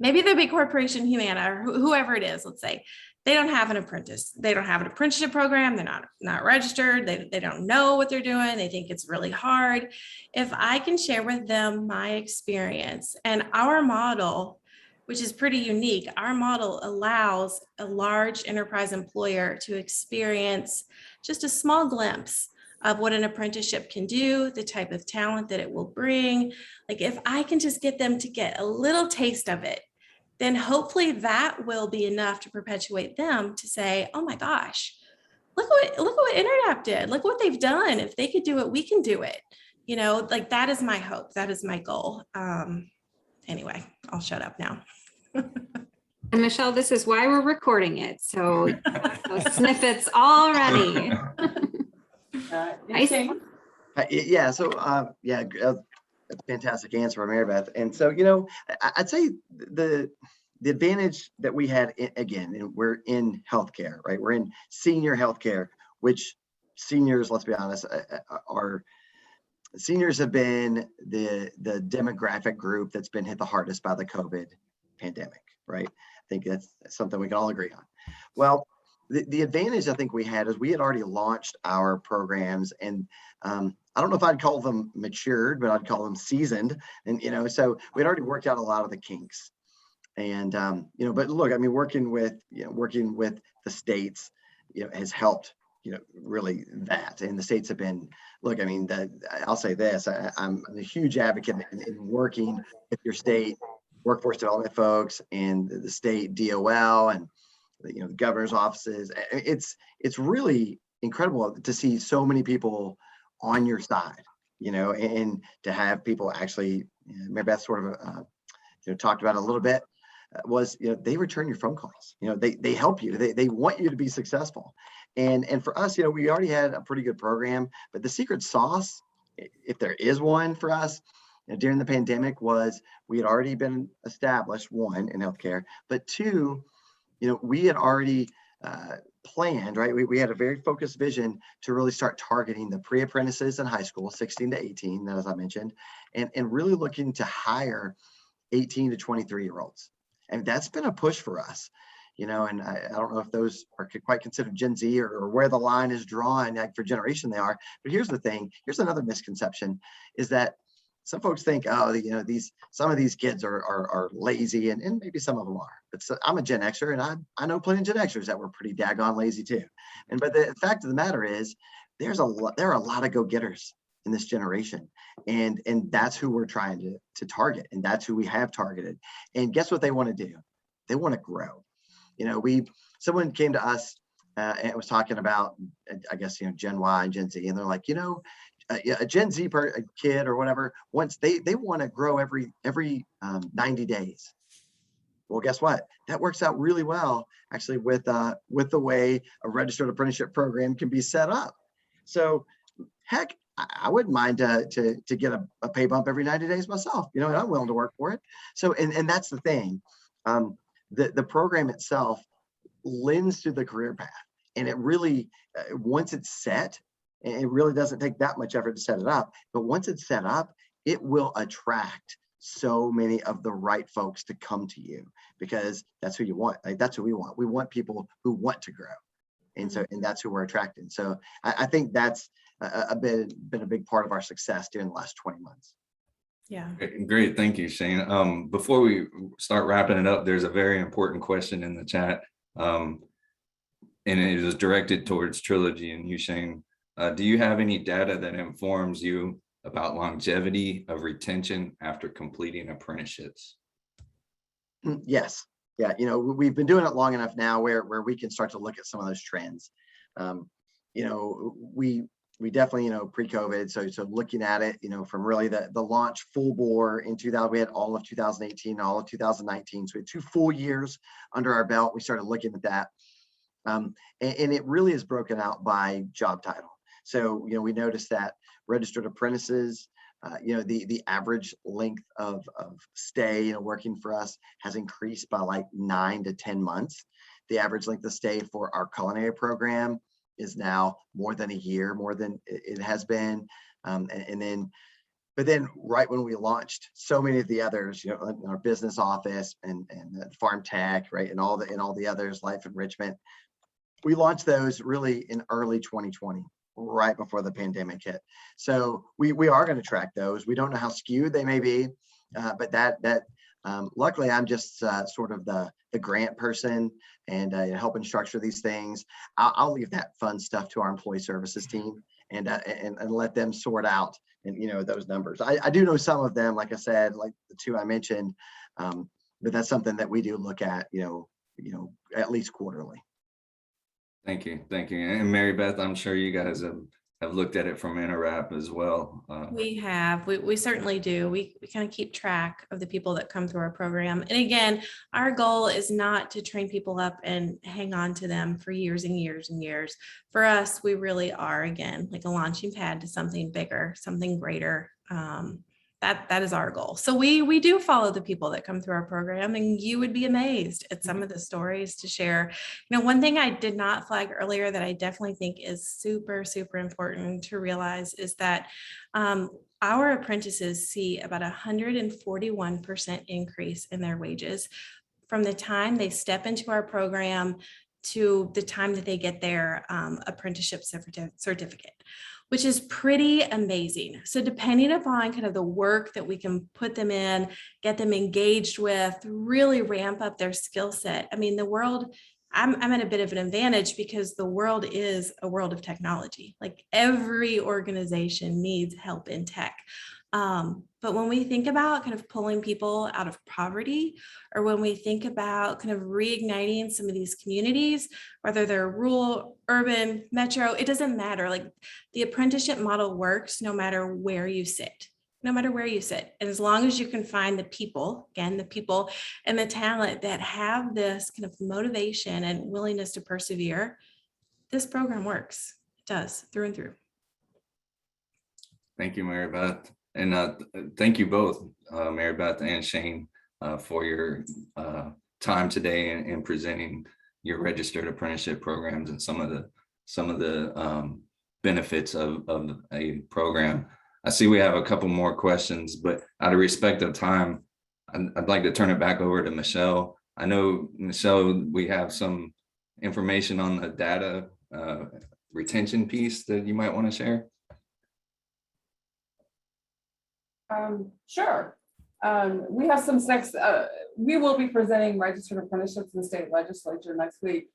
maybe the big corporation, Humana, or whoever it is, let's say, they don't have an apprentice. They don't have an apprenticeship program. They're not registered. They don't know what they're doing. They think it's really hard. If I can share with them my experience and our model, which is pretty unique, our model allows a large enterprise employer to experience just a small glimpse of what an apprenticeship can do, the type of talent that it will bring. Like, if I can just get them to get a little taste of it, then hopefully that will be enough to perpetuate them to say, oh my gosh, look what Interapp did. Look what they've done. If they could do it, we can do it. You know, like, that is my hope. That is my goal. Anyway, I'll shut up now. And Michelle, this is why we're recording it. So those snippets already. Yeah, so yeah, a fantastic answer from Mary Beth. And so, you know, I'd say the advantage that we had, again, we're in healthcare, right? We're in senior healthcare, which seniors, let's be honest, seniors have been the demographic group that's been hit the hardest by the COVID pandemic, right? I think that's something we can all agree on. Well, the advantage I think we had is we had already launched our programs, and I don't know if I'd call them matured, but I'd call them seasoned. And, you know, so we'd already worked out a lot of the kinks. And, you know, but look, I mean, working with the states, you know, has helped, you know, really that. And the states have been, look, I mean, I'll say this, I'm a huge advocate in working with your state workforce development folks and the state DOL and, you know, the governor's offices. It's really incredible to see so many people on your side, you know, and to have people actually, Mary Beth sort of, you know, talked about it a little bit, was, you know, they return your phone calls, you know, they help you, they want you to be successful. And for us, you know, we already had a pretty good program, but the secret sauce, if there is one for us, you know, during the pandemic, was we had already been established, one, in healthcare, but two, you know, we had already planned, right? We had a very focused vision to really start targeting the pre-apprentices in high school, 16 to 18, as I mentioned, and really looking to hire 18 to 23-year-olds. And that's been a push for us, you know, and I don't know if those are quite considered Gen Z or where the line is drawn, like for generation they are. But here's the thing, here's another misconception, is that some folks think, oh, you know, some of these kids are lazy, and maybe some of them are. But so, I'm a Gen Xer, and I know plenty of Gen Xers that were pretty daggone lazy too. But the fact of the matter is, there are a lot of go-getters in this generation, and that's who we're trying to target, and that's who we have targeted. And guess what they want to do? They want to grow. You know, someone came to us and was talking about, I guess, you know, Gen Y and Gen Z, and they're like, you know, a Gen Z kid or whatever, once they want to grow every 90 days. Well, guess what? That works out really well, actually, with the way a registered apprenticeship program can be set up. So, heck, I wouldn't mind to get a pay bump every 90 days myself, you know, and I'm willing to work for it. So, and that's the thing. The program itself lends to the career path, and it really, once it's set, it really doesn't take that much effort to set it up. But once it's set up, it will attract so many of the right folks to come to you, because that's who you want. Like, that's who we want. We want people who want to grow. And so, and that's who we're attracting. So I think that's been a big part of our success during the last 20 months. Yeah. Great, thank you, Shane. Before we start wrapping it up, there's a very important question in the chat. And it is directed towards Trilogy and you, Shane. Do you have any data that informs you about longevity of retention after completing apprenticeships? Yes. Yeah. You know, we've been doing it long enough now where we can start to look at some of those trends. You know, we definitely, you know, pre-COVID. So looking at it, you know, from really the launch full bore in 2000, we had all of 2018, all of 2019. So we had 2 full years under our belt. We started looking at that. And it really is broken out by job title. So, you know, we noticed that registered apprentices, you know, the average length of stay, you know, working for us has increased by like 9 to 10 months. The average length of stay for our culinary program is now more than a year, more than it has been. But then right when we launched so many of the others, you know, in our business office and farm tech, right, and all the others, life enrichment, we launched those really in early 2020, right before the pandemic hit. So we are going to track those. We don't know how skewed they may be, but luckily I'm just sort of the grant person and helping structure these things. I'll leave that fun stuff to our employee services team and let them sort out and, you know, those numbers. I do know some of them, like I said, like the 2 I mentioned, but that's something that we do look at, you know, at least quarterly. Thank you. And Mary Beth, I'm sure you guys have looked at it from Interwrap as well. We have, we certainly do. We kind of keep track of the people that come through our program. And again, our goal is not to train people up and hang on to them for years and years and years. For us, we really are, again, like a launching pad to something bigger, something greater. That is our goal. So we do follow the people that come through our program, and you would be amazed at some of the stories to share. You know, one thing I did not flag earlier that I definitely think is super, super important to realize is that our apprentices see about 141% increase in their wages from the time they step into our program to the time that they get their apprenticeship certificate, which is pretty amazing. So depending upon kind of the work that we can put them in, get them engaged with, really ramp up their skill set. I mean, the world, I'm at a bit of an advantage because the world is a world of technology. Like every organization needs help in tech. But when we think about kind of pulling people out of poverty, or when we think about kind of reigniting some of these communities, whether they're rural, urban, metro, it doesn't matter. Like the apprenticeship model works no matter where you sit. No matter where you sit. And as long as you can find the people, again, the people and the talent that have this kind of motivation and willingness to persevere, this program works. It does, through and through. Thank you, Mary Beth. And thank you both, Mary Beth and Shane, for your time today in presenting your registered apprenticeship programs and some of the benefits of a program. I see we have a couple more questions, but out of respect of time, I'd like to turn it back over to Michelle. I know, Michelle, we have some information on the data retention piece that you might want to share. Sure. We have some we will be presenting registered apprenticeships in the state legislature next week.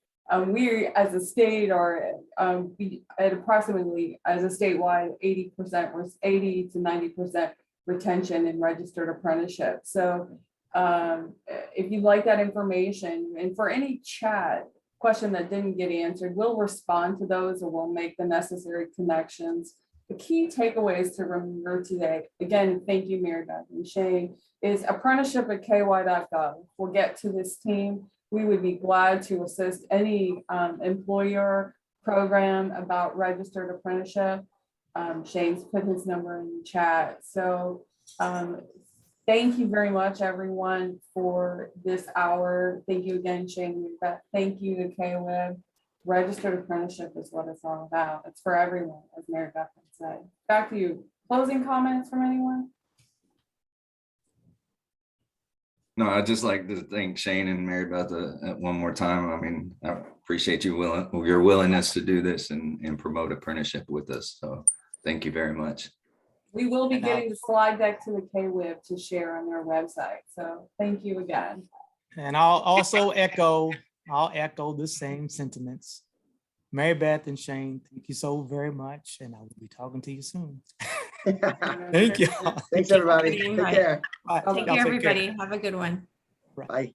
We as a state are at approximately as a statewide 80% or 80 to 90% retention in registered apprenticeship. So if you'd like that information, and for any chat question that didn't get answered, we'll respond to those or we'll make the necessary connections. The key takeaways to remember today, again, thank you, Mary Beth and Shane, is apprenticeship@ky.gov. We'll get to this team. We would be glad to assist any employer program about registered apprenticeship. Shane's put his number in the chat. So thank you very much, everyone, for this hour. Thank you again, Shane. Thank you to KWeb. Registered apprenticeship is what it's all about. It's for everyone, as Mary Beth said. Back to you. Closing comments from anyone? No, I'd just like to thank Shane and Mary Beth one more time. I mean, appreciate your willingness to do this and promote apprenticeship with us. So thank you very much. We will be And getting the slide deck to the K-Web to share on their website. So thank you again. And I'll echo the same sentiments. Mary Beth and Shane, thank you so very much. And I will be talking to you soon. Thank you. Thanks, everybody. Good Take invite. care. Bye. Take Y'all care, everybody. Have a good one. Bye.